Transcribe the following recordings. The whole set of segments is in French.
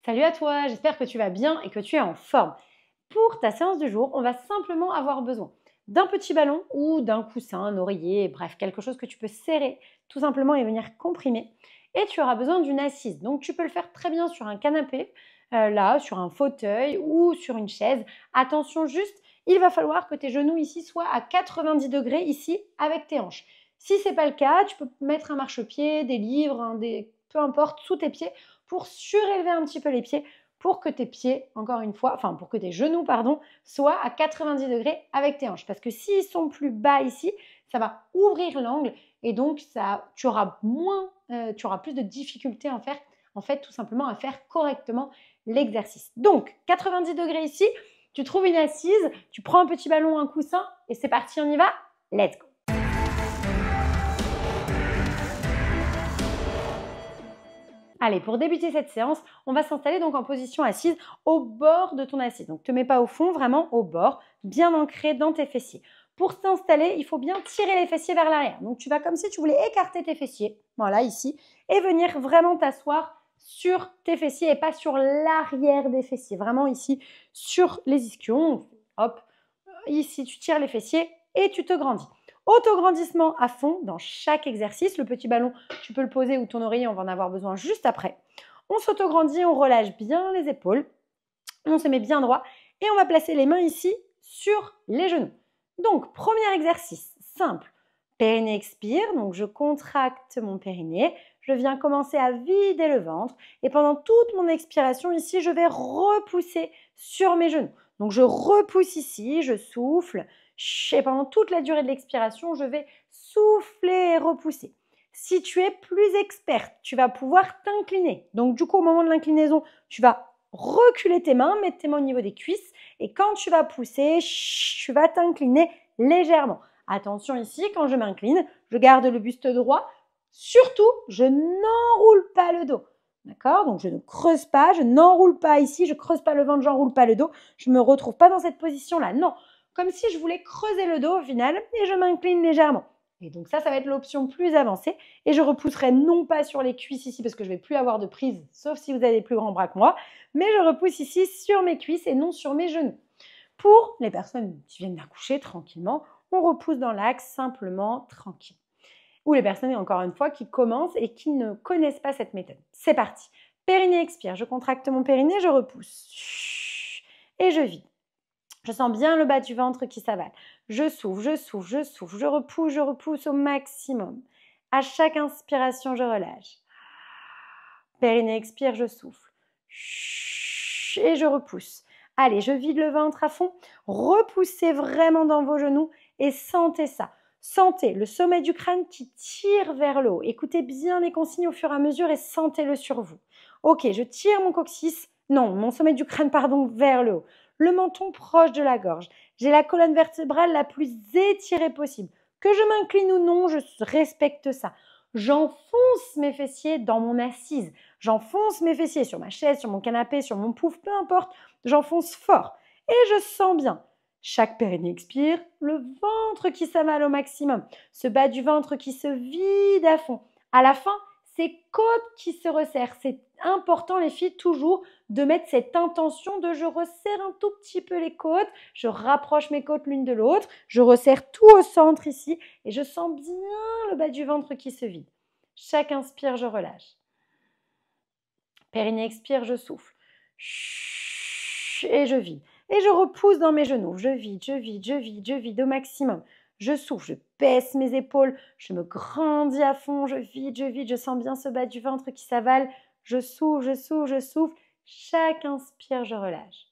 Salut à toi, j'espère que tu vas bien et que tu es en forme. Pour ta séance du jour, on va simplement avoir besoin d'un petit ballon ou d'un coussin, un oreiller, bref, quelque chose que tu peux serrer tout simplement et venir comprimer. Et tu auras besoin d'une assise. Donc tu peux le faire très bien sur un canapé, là, sur un fauteuil ou sur une chaise. Attention juste, il va falloir que tes genoux ici soient à 90 degrés ici avec tes hanches. Si ce n'est pas le cas, tu peux mettre un marchepied, des livres, peu importe, sous tes pieds pour surélever un petit peu les pieds pour que tes pieds, encore une fois, enfin pour que tes genoux, pardon, soient à 90 degrés avec tes hanches. Parce que s'ils sont plus bas ici, ça va ouvrir l'angle et donc tu auras plus de difficultés en fait, tout simplement à faire correctement l'exercice. Donc, 90 degrés ici, tu trouves une assise, tu prends un petit ballon, un coussin et c'est parti, on y va. Let's go! Allez, pour débuter cette séance, on va s'installer donc en position assise au bord de ton assise. Donc, ne te mets pas au fond, vraiment au bord, bien ancré dans tes fessiers. Pour s'installer, il faut bien tirer les fessiers vers l'arrière. Donc, tu vas comme si tu voulais écarter tes fessiers, voilà, ici, et venir vraiment t'asseoir sur tes fessiers et pas sur l'arrière des fessiers. Vraiment ici, sur les ischions. Hop, ici, tu tires les fessiers et tu te grandis. Autograndissement à fond dans chaque exercice. Le petit ballon, tu peux le poser ou ton oreiller, on va en avoir besoin juste après. On s'autograndit, on relâche bien les épaules. On se met bien droit et on va placer les mains ici sur les genoux. Donc, premier exercice simple. Périnée expire, donc je contracte mon périnée. Je viens commencer à vider le ventre et pendant toute mon expiration ici, je vais repousser sur mes genoux. Donc, je repousse ici, je souffle et pendant toute la durée de l'expiration, je vais souffler et repousser. Si tu es plus experte, tu vas pouvoir t'incliner. Donc, du coup, au moment de l'inclinaison, tu vas reculer tes mains, mettre tes mains au niveau des cuisses et quand tu vas pousser, tu vas t'incliner légèrement. Attention ici, quand je m'incline, je garde le buste droit. Surtout, je n'enroule pas le dos. D'accord? Donc, je ne creuse pas, je n'enroule pas ici, je ne creuse pas le ventre, j'enroule pas le dos. Je ne me retrouve pas dans cette position-là. Non, comme si je voulais creuser le dos au final et je m'incline légèrement. Et donc ça va être l'option plus avancée. Et je repousserai non pas sur les cuisses ici parce que je ne vais plus avoir de prise, sauf si vous avez des plus grands bras que moi, mais je repousse ici sur mes cuisses et non sur mes genoux. Pour les personnes qui viennent d'accoucher tranquillement, on repousse dans l'axe simplement tranquille. Ou les personnes, encore une fois, qui commencent et qui ne connaissent pas cette méthode. C'est parti. Périnée expire. Je contracte mon périnée, je repousse. Et je vide. Je sens bien le bas du ventre qui s'avale. Je souffle, je souffle, je souffle. Je repousse au maximum. À chaque inspiration, je relâche. Périnée expire, je souffle. Et je repousse. Allez, je vide le ventre à fond. Repoussez vraiment dans vos genoux et sentez ça. Sentez le sommet du crâne qui tire vers le haut. Écoutez bien les consignes au fur et à mesure et sentez-le sur vous. Ok, je tire mon sommet du crâne, vers le haut. Le menton proche de la gorge. J'ai la colonne vertébrale la plus étirée possible. Que je m'incline ou non, je respecte ça. J'enfonce mes fessiers dans mon assise. J'enfonce mes fessiers sur ma chaise, sur mon canapé, sur mon pouf, peu importe. J'enfonce fort et je sens bien. Chaque périnée expire, le ventre qui s'avale au maximum, ce bas du ventre qui se vide à fond. À la fin, c'est côtes qui se resserrent. C'est important, les filles, toujours de mettre cette intention de je resserre un tout petit peu les côtes, je rapproche mes côtes l'une de l'autre, je resserre tout au centre ici et je sens bien le bas du ventre qui se vide. Chaque inspire, je relâche. Périnée expire, je souffle. Et je vide. Et je repousse dans mes genoux. Je vide, je vide, je vide, je vide au maximum. Je souffle, je baisse mes épaules, je me grandis à fond, je vide, je sens bien ce bas du ventre qui s'avale. Je souffle, je souffle, je souffle. Chaque inspire, je relâche.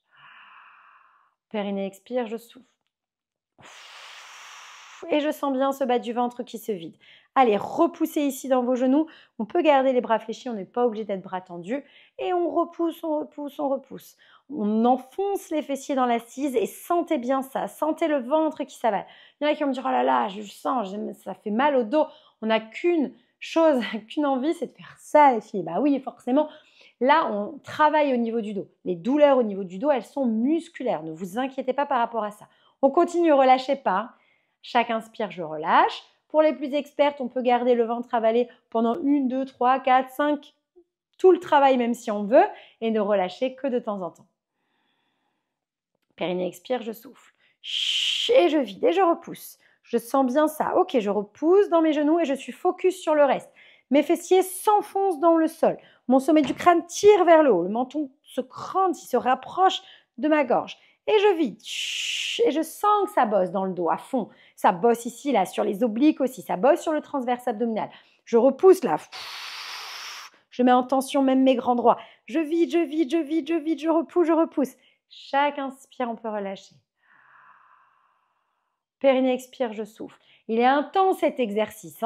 Périnée expire, je souffle. Et je sens bien ce bas du ventre qui se vide. Allez, repoussez ici dans vos genoux. On peut garder les bras fléchis, on n'est pas obligé d'être bras tendus. Et on repousse, on repousse, on repousse. On enfonce les fessiers dans l'assise et sentez bien ça. Sentez le ventre qui s'avale. Il y en a qui vont me dire, oh là là, je sens, ça fait mal au dos. On n'a qu'une chose, qu'une envie, c'est de faire ça, les filles. Bah oui, forcément. Là, on travaille au niveau du dos. Les douleurs au niveau du dos, elles sont musculaires. Ne vous inquiétez pas par rapport à ça. On continue, relâchez pas. Chaque inspire, je relâche. Pour les plus expertes, on peut garder le ventre avalé pendant 1, 2, 3, 4, 5, tout le travail même si on veut et ne relâcher que de temps en temps. Périnée expire, je souffle. Et je vide et je repousse. Je sens bien ça. Ok, je repousse dans mes genoux et je suis focus sur le reste. Mes fessiers s'enfoncent dans le sol. Mon sommet du crâne tire vers le haut. Le menton se crante, il se rapproche de ma gorge. Et je vide. Et je sens que ça bosse dans le dos à fond. Ça bosse ici, là, sur les obliques aussi. Ça bosse sur le transverse abdominal. Je repousse là. Je mets en tension même mes grands droits. Je vide, je vide, je vide, je vide, je repousse, je repousse. Chaque inspire, on peut relâcher. Périnée expire, je souffle. Il est intense cet exercice.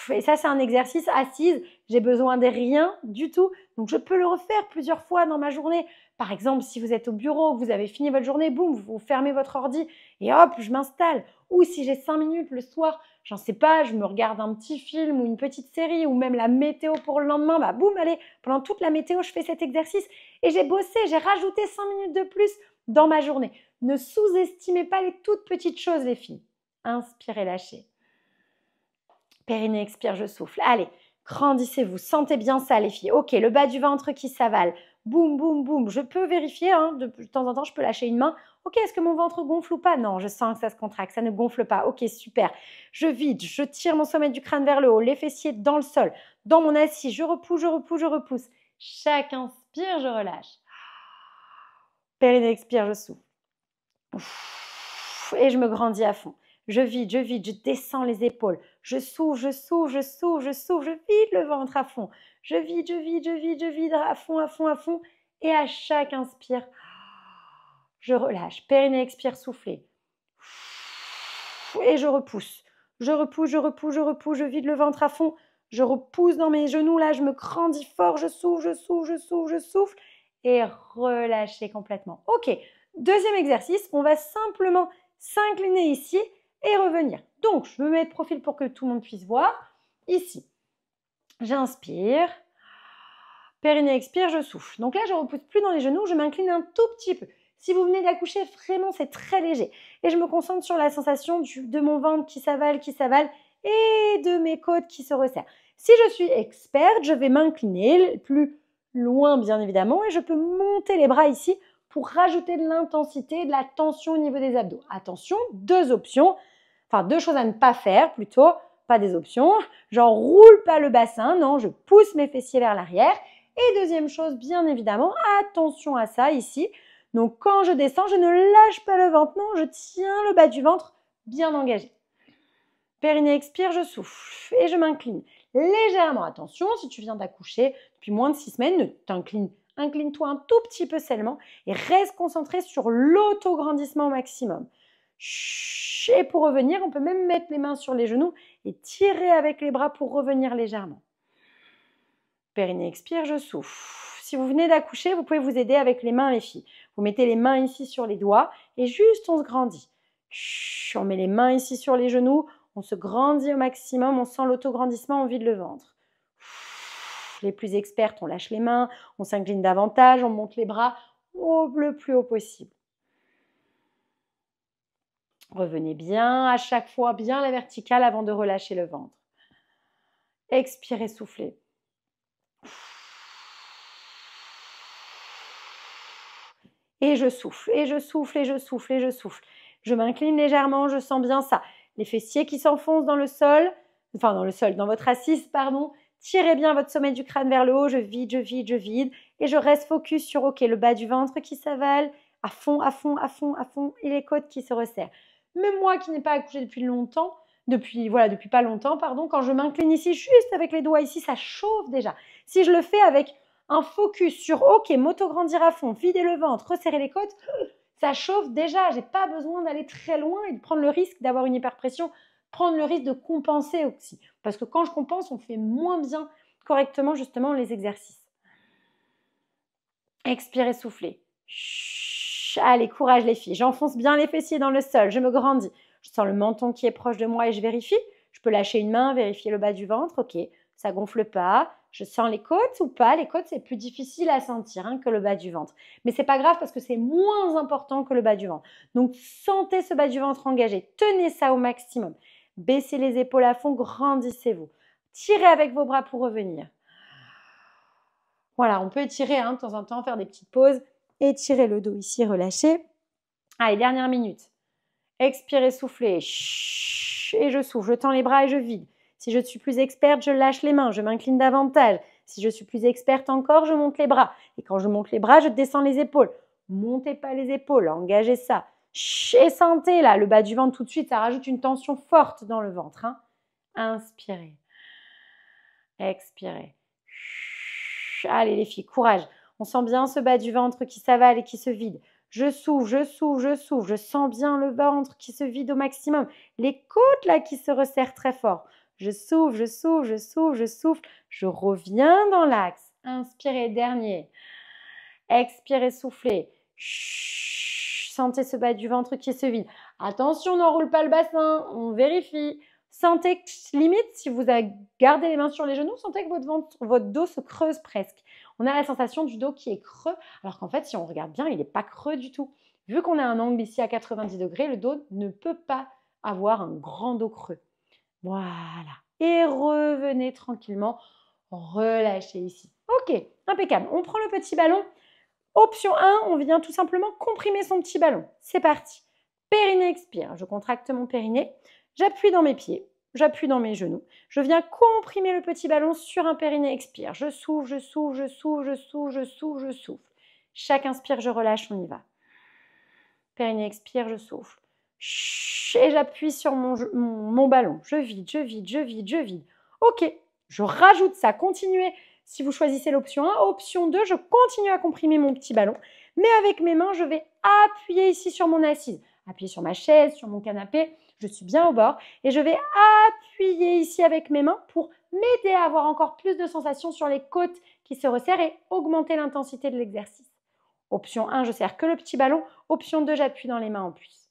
Et ça, c'est un exercice assise. J'ai besoin de rien du tout. Donc, je peux le refaire plusieurs fois dans ma journée. Par exemple, si vous êtes au bureau, vous avez fini votre journée, boum, vous fermez votre ordi et hop, je m'installe. Ou si j'ai 5 minutes le soir, j'en sais pas, je me regarde un petit film ou une petite série ou même la météo pour le lendemain, bah boum, allez, pendant toute la météo, je fais cet exercice et j'ai bossé, j'ai rajouté 5 minutes de plus dans ma journée. Ne sous-estimez pas les toutes petites choses, les filles. Inspirez, lâchez. Périnée expire, je souffle. Allez, grandissez-vous, sentez bien ça les filles. Ok, le bas du ventre qui s'avale. Boum, boum, boum. Je peux vérifier, de temps en temps, je peux lâcher une main. Ok, est-ce que mon ventre gonfle ou pas? Non, je sens que ça se contracte, ça ne gonfle pas. Ok, super. Je vide, je tire mon sommet du crâne vers le haut, les fessiers dans le sol, dans mon assis. Je repousse, je repousse, je repousse. Chaque inspire, je relâche. Périnée expire, je souffle. Et je me grandis à fond. Je vide, je descends les épaules. Je souffle, je souffle, je souffle, je souffle, je vide le ventre à fond. Je vide, je vide, je vide, je vide à fond, à fond, à fond. Et à chaque inspire, je relâche. Périnée expire, soufflez. Et je repousse. Je repousse, je repousse, je repousse, je vide le ventre à fond. Je repousse dans mes genoux, là, je me grandis fort, je souffle, je souffle, je souffle, je souffle. Et relâchez complètement. Ok, deuxième exercice, on va simplement s'incliner ici et revenir. Donc, je me mets de profil pour que tout le monde puisse voir. Ici, j'inspire. Périnée expire, je souffle. Donc là, je ne repousse plus dans les genoux, je m'incline un tout petit peu. Si vous venez d'accoucher, vraiment, c'est très léger. Et je me concentre sur la sensation de mon ventre qui s'avale et de mes côtes qui se resserrent. Si je suis experte, je vais m'incliner plus loin, bien évidemment, et je peux monter les bras ici pour rajouter de l'intensité, de la tension au niveau des abdos. Attention, deux options, enfin deux choses à ne pas faire plutôt, pas des options. J'enroule pas le bassin, non, je pousse mes fessiers vers l'arrière. Et deuxième chose, bien évidemment, attention à ça ici. Donc quand je descends, je ne lâche pas le ventre, non, je tiens le bas du ventre bien engagé. Périnée expire, je souffle et je m'incline légèrement. Attention, si tu viens d'accoucher depuis moins de 6 semaines, incline-toi un tout petit peu seulement et reste concentré sur l'autograndissement au maximum. Et pour revenir, on peut même mettre les mains sur les genoux et tirer avec les bras pour revenir légèrement. Périnée expire, je souffle. Si vous venez d'accoucher, vous pouvez vous aider avec les mains, les filles. Vous mettez les mains ici sur les doigts et juste on se grandit. On met les mains ici sur les genoux, on se grandit au maximum, on sent l'autograndissement, on vide le ventre. Les plus expertes, on lâche les mains, on s'incline davantage, on monte les bras le plus haut possible. Revenez bien à chaque fois, bien la verticale avant de relâcher le ventre. Expirez, soufflez. Et je souffle, et je souffle, et je souffle, et je souffle. Je m'incline légèrement, je sens bien ça. Les fessiers qui s'enfoncent dans le sol, dans votre assise, pardon. Tirez bien votre sommet du crâne vers le haut, je vide, je vide, je vide. Et je reste focus sur, le bas du ventre qui s'avale, à fond, à fond, à fond, à fond, et les côtes qui se resserrent. Même moi qui n'ai pas accouché depuis pas longtemps, quand je m'incline ici, juste avec les doigts ici, ça chauffe déjà. Si je le fais avec un focus sur, m'autograndir à fond, vider le ventre, resserrer les côtes, ça chauffe déjà. Je n'ai pas besoin d'aller très loin et de prendre le risque d'avoir une hyperpression, prendre le risque de compenser aussi. Parce que quand je compense, on fait moins bien correctement justement les exercices. Expirez, soufflez. Allez, courage les filles. J'enfonce bien les fessiers dans le sol, je me grandis. Je sens le menton qui est proche de moi et je vérifie. Je peux lâcher une main, vérifier le bas du ventre. Ok, ça gonfle pas. Je sens les côtes ou pas. Les côtes, c'est plus difficile à sentir que le bas du ventre. Mais c'est pas grave parce que c'est moins important que le bas du ventre. Donc, sentez ce bas du ventre engagé. Tenez ça au maximum. Baissez les épaules à fond, grandissez-vous. Tirez avec vos bras pour revenir. Voilà, on peut étirer de temps en temps, faire des petites pauses. Étirer le dos ici, relâcher. Allez, dernière minute. Expirez, soufflez. Et je souffle, je tends les bras et je vide. Si je suis plus experte, je lâche les mains, je m'incline davantage. Si je suis plus experte encore, je monte les bras. Et quand je monte les bras, je descends les épaules. Montez pas les épaules, engagez ça. Et sentez là, le bas du ventre tout de suite, ça rajoute une tension forte dans le ventre. Inspirez. Expirez. Allez les filles, courage. On sent bien ce bas du ventre qui s'avale et qui se vide. Je souffle, je souffle, je souffle. Je sens bien le ventre qui se vide au maximum. Les côtes là qui se resserrent très fort. Je souffle, je souffle, je souffle, je souffle. Je reviens dans l'axe. Inspirez, dernier. Expirez, soufflez. Sentez ce bas du ventre qui se vide. Attention, on n'enroule pas le bassin. On vérifie. Sentez que, limite, si vous gardez les mains sur les genoux, sentez que votre dos se creuse presque. On a la sensation du dos qui est creux, alors qu'en fait, si on regarde bien, il n'est pas creux du tout. Vu qu'on a un angle ici à 90 degrés, le dos ne peut pas avoir un grand dos creux. Voilà. Et revenez tranquillement, relâchez ici. Ok, impeccable. On prend le petit ballon. Option 1, on vient tout simplement comprimer son petit ballon. C'est parti. Périnée expire. Je contracte mon périnée. J'appuie dans mes pieds. J'appuie dans mes genoux. Je viens comprimer le petit ballon sur un périnée expire. Je souffle, je souffle, je souffle, je souffle, je souffle, je souffle. Chaque inspire, je relâche, on y va. Périnée expire, je souffle. Et j'appuie sur mon ballon. Je vide, je vide, je vide, je vide. Ok, je rajoute ça. Continuez. Si vous choisissez l'option 1, option 2, je continue à comprimer mon petit ballon. Mais avec mes mains, je vais appuyer ici sur mon assise. Appuyer sur ma chaise, sur mon canapé. Je suis bien au bord. Et je vais appuyer ici avec mes mains pour m'aider à avoir encore plus de sensations sur les côtes qui se resserrent et augmenter l'intensité de l'exercice. Option 1, je serre que le petit ballon. Option 2, j'appuie dans les mains en plus.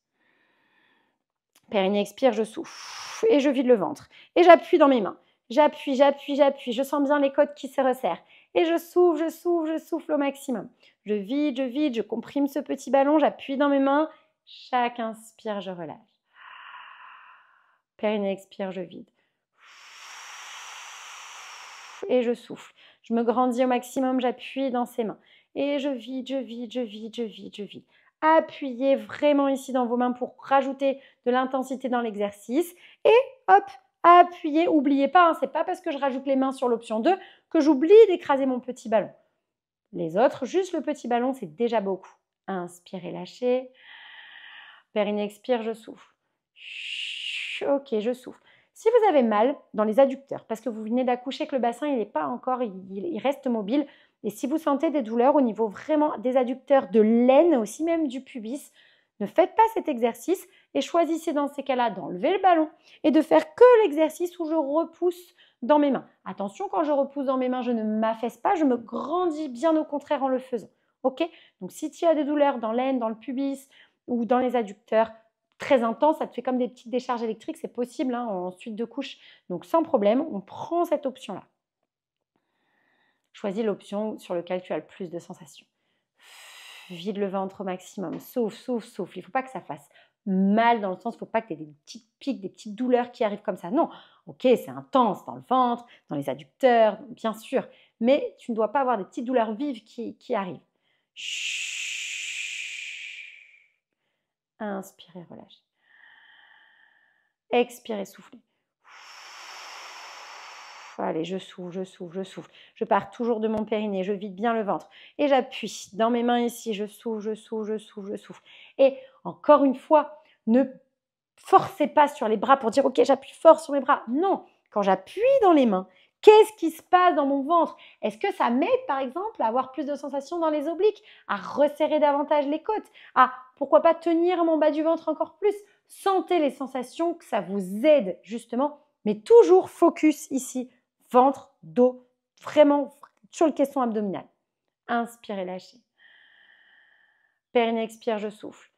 Périnée expire, je souffle. Et je vide le ventre. Et j'appuie dans mes mains. J'appuie, j'appuie, j'appuie. Je sens bien les côtes qui se resserrent. Et je souffle, je souffle, je souffle au maximum. Je vide, je comprime ce petit ballon. J'appuie dans mes mains. Chaque inspire, je relâche. Périnée expire, je vide. Et je souffle. Je me grandis au maximum. J'appuie dans ses mains. Et je vide, je vide, je vide, je vide, je vide. Appuyez vraiment ici dans vos mains pour rajouter de l'intensité dans l'exercice. Et hop, appuyez. N'oubliez pas, ce n'est pas parce que je rajoute les mains sur l'option 2 que j'oublie d'écraser mon petit ballon. Les autres, juste le petit ballon, c'est déjà beaucoup. Inspirez, lâchez. Périnée expire, je souffle. Ok, je souffle. Si vous avez mal dans les adducteurs, parce que vous venez d'accoucher, que le bassin il n'est pas encore, il reste mobile, et si vous sentez des douleurs au niveau vraiment des adducteurs, de l'aine, aussi même du pubis, ne faites pas cet exercice et choisissez dans ces cas-là d'enlever le ballon et de faire que l'exercice où je repousse dans mes mains. Attention, quand je repousse dans mes mains, je ne m'affaisse pas, je me grandis bien au contraire en le faisant. Ok? Donc si tu as des douleurs dans l'aine, dans le pubis ou dans les adducteurs, très intense, ça te fait comme des petites décharges électriques, c'est possible en suite de couches. Donc sans problème, on prend cette option-là. Choisis l'option sur laquelle tu as le plus de sensations. Vide le ventre au maximum. Souffle, souffle, souffle. Il ne faut pas que ça fasse mal dans le sens, il ne faut pas que tu aies des petites piques, des petites douleurs qui arrivent comme ça. Non, ok, c'est intense dans le ventre, dans les adducteurs, bien sûr. Mais tu ne dois pas avoir des petites douleurs vives qui arrivent. Inspirez, relâchez. Expirez, soufflez. Allez, je souffle, je souffle, je souffle. Je pars toujours de mon périnée, je vide bien le ventre. Et j'appuie dans mes mains ici, je souffle, je souffle, je souffle, je souffle. Et encore une fois, ne forcez pas sur les bras pour dire « Ok, j'appuie fort sur mes bras ». Non, quand j'appuie dans les mains, qu'est-ce qui se passe dans mon ventre? Est-ce que ça m'aide, par exemple, à avoir plus de sensations dans les obliques, à resserrer davantage les côtes, à, pourquoi pas, tenir mon bas du ventre encore plus? Sentez les sensations, que ça vous aide, justement, mais toujours focus ici, ventre, dos, vraiment sur le caisson abdominal. Inspirez, lâchez. Périnée expire, je souffle.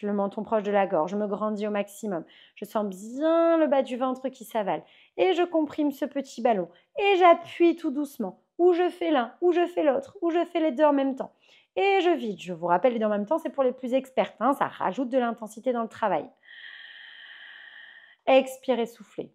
Le menton proche de la gorge, je me grandis au maximum. Je sens bien le bas du ventre qui s'avale. Et je comprime ce petit ballon. Et j'appuie tout doucement. Ou je fais l'un, ou je fais l'autre, ou je fais les deux en même temps. Et je vide. Je vous rappelle, les deux en même temps, c'est pour les plus expertes. Ça rajoute de l'intensité dans le travail. Expirez, soufflez.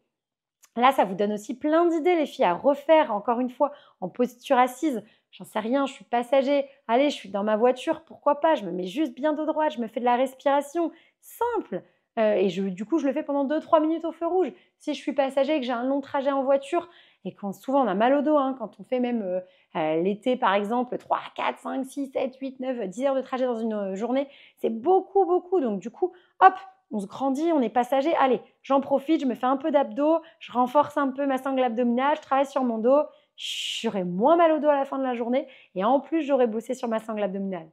Là, ça vous donne aussi plein d'idées, les filles, à refaire, encore une fois, en posture assise. J'en sais rien, je suis passager. Allez, je suis dans ma voiture, pourquoi pas? Je me mets juste bien dos droit, je me fais de la respiration. Simple. Du coup, je le fais pendant 2-3 minutes au feu rouge. Si je suis passager et que j'ai un long trajet en voiture, et quand souvent on a mal au dos, hein, quand on fait même l'été, par exemple, 3, 4, 5, 6, 7, 8, 9, 10 heures de trajet dans une journée, c'est beaucoup, beaucoup. Donc, du coup, hop, on se grandit, on est passager. Allez, j'en profite, je me fais un peu d'abdos, je renforce un peu ma sangle abdominale, je travaille sur mon dos. J'aurai moins mal au dos à la fin de la journée et en plus, j'aurai bossé sur ma sangle abdominale.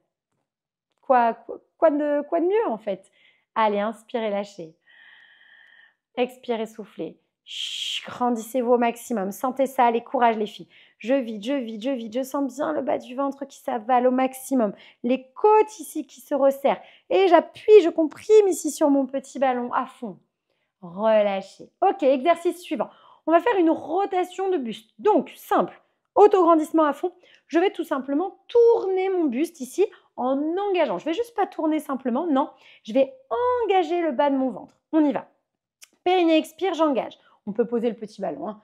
Quoi de mieux en fait? Allez, inspirez, lâchez. Expirez, soufflez. Grandissez-vous au maximum. Sentez ça, allez, courage les filles. Je vide, je vide, je vide. Je sens bien le bas du ventre qui s'avale au maximum. Les côtes ici qui se resserrent. Et j'appuie, je comprime ici sur mon petit ballon à fond. Relâchez. Ok, exercice suivant. On va faire une rotation de buste. Donc, simple, autograndissement à fond. Je vais tout simplement tourner mon buste ici en engageant. Je ne vais juste pas tourner simplement, non. Je vais engager le bas de mon ventre. On y va. Périnée expire, j'engage. On peut poser le petit ballon. Hein.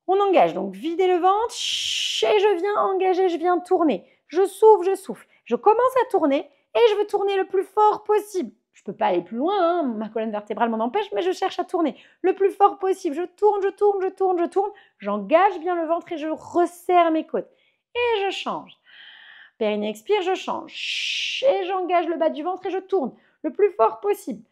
On engage, donc videz le ventre. Et je viens engager, je viens tourner. Je souffle, je souffle. Je commence à tourner et je veux tourner le plus fort possible. Je ne peux pas aller plus loin, hein, ma colonne vertébrale m'en empêche, mais je cherche à tourner le plus fort possible. Je tourne, je tourne, je tourne, je tourne. J'engage bien le ventre et je resserre mes côtes. Et je change. Périnée expire, je change. Et j'engage le bas du ventre et je tourne le plus fort possible.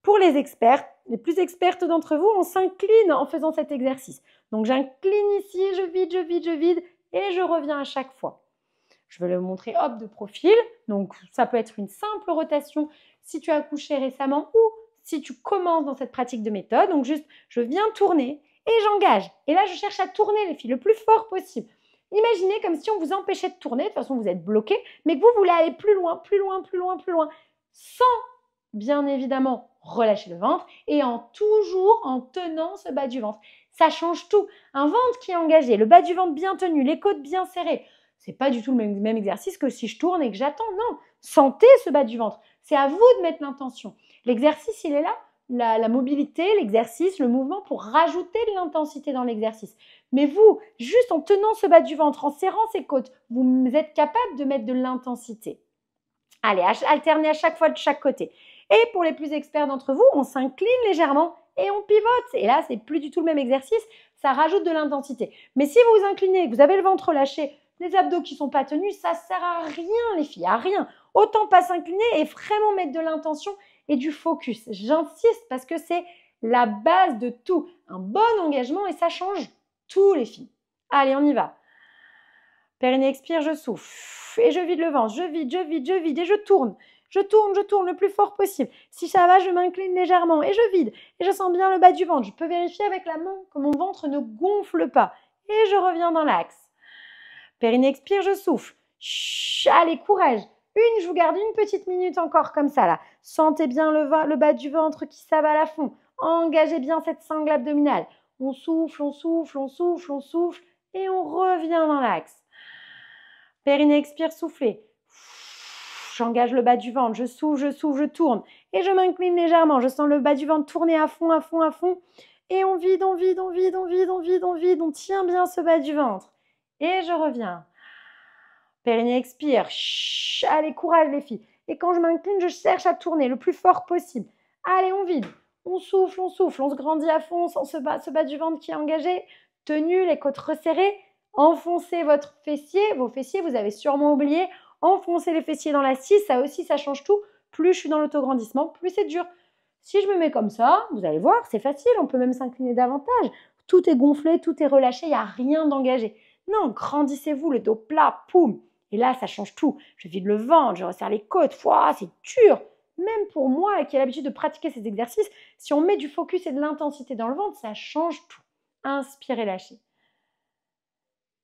Pour les experts, les plus expertes d'entre vous, on s'incline en faisant cet exercice. Donc j'incline ici, je vide, je vide, je vide et je reviens à chaque fois. Je vais le montrer hop de profil. Donc ça peut être une simple rotation si tu as accouché récemment ou si tu commences dans cette pratique de méthode. Donc juste, je viens tourner et j'engage. Et là, je cherche à tourner les filles le plus fort possible. Imaginez comme si on vous empêchait de tourner, de toute façon vous êtes bloqué, mais que vous voulez aller plus loin, plus loin, plus loin, plus loin, sans bien évidemment relâcher le ventre et toujours en tenant ce bas du ventre. Ça change tout. Un ventre qui est engagé, le bas du ventre bien tenu, les côtes bien serrées. C'est pas du tout le même exercice que si je tourne et que j'attends. Non, sentez ce bas du ventre. C'est à vous de mettre l'intention. L'exercice, il est là. La mobilité, l'exercice, le mouvement pour rajouter de l'intensité dans l'exercice. Mais vous, juste en tenant ce bas du ventre, en serrant ses côtes, vous êtes capable de mettre de l'intensité. Allez, alternez à chaque fois de chaque côté. Et pour les plus experts d'entre vous, on s'incline légèrement et on pivote. Et là, c'est plus du tout le même exercice, ça rajoute de l'intensité. Mais si vous vous inclinez, que vous avez le ventre relâché, les abdos qui ne sont pas tenus, ça ne sert à rien les filles, à rien. Autant pas s'incliner et vraiment mettre de l'intention et du focus. J'insiste parce que c'est la base de tout. Un bon engagement et ça change tout les filles. Allez, on y va. Périnée expire, je souffle. Et je vide le ventre, je vide, je vide, je vide et je tourne. Je tourne le plus fort possible. Si ça va, je m'incline légèrement et je vide. Et je sens bien le bas du ventre. Je peux vérifier avec la main que mon ventre ne gonfle pas. Et je reviens dans l'axe. Périnée expire, je souffle. Allez, courage. Je vous garde une petite minute encore comme ça là. Sentez bien le bas du ventre qui s'avale à fond. Engagez bien cette sangle abdominale. On souffle, on souffle, on souffle, on souffle. Et on revient dans l'axe. Périnée expire, soufflez. J'engage le bas du ventre, je souffle, je tourne. Et je m'incline légèrement. Je sens le bas du ventre tourner à fond, à fond, à fond. Et on vide, on vide, on vide, on vide, on vide, on vide. On tient bien ce bas du ventre. Et je reviens. Périnée expire. Allez, courage les filles. Et quand je m'incline, je cherche à tourner le plus fort possible. Allez, on vide. On souffle, on souffle. On se grandit à fond. On sent ce bas du ventre qui est engagé. Tenu, les côtes resserrées. Enfoncez votre fessier. Vos fessiers, vous avez sûrement oublié. Enfoncer les fessiers dans l'assise, ça aussi, ça change tout. Plus je suis dans l'autograndissement, plus c'est dur. Si je me mets comme ça, vous allez voir, c'est facile, on peut même s'incliner davantage. Tout est gonflé, tout est relâché, il n'y a rien d'engagé. Non, grandissez-vous, le dos plat, poum. Et là, ça change tout. Je vide le ventre, je resserre les côtes, c'est dur. Même pour moi qui ai l'habitude de pratiquer ces exercices, si on met du focus et de l'intensité dans le ventre, ça change tout. Inspirez, lâchez.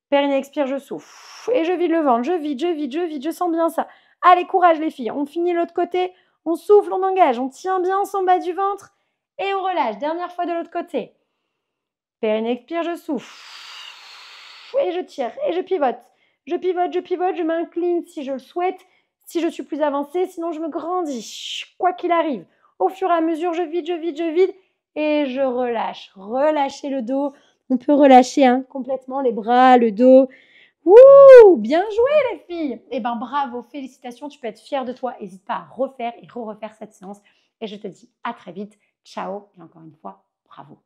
Périnée expire, je souffle. Et je vide le ventre, je vide, je vide, je vide, je sens bien ça. Allez, courage les filles, on finit l'autre côté. On souffle, on engage, on tient bien son bas du ventre. Et on relâche. Dernière fois de l'autre côté. Périnée expire, je souffle. Et je tire, et je pivote. Je pivote, je m'incline si je le souhaite, si je suis plus avancée, sinon je me grandis. Quoi qu'il arrive. Au fur et à mesure, je vide, je vide, je vide. et je relâche. Relâchez le dos. On peut relâcher complètement les bras, le dos. Ouh, bien joué les filles. Eh bien bravo, félicitations, tu peux être fière de toi. N'hésite pas à refaire et re-refaire cette séance. Et je te dis à très vite. Ciao et encore une fois, bravo.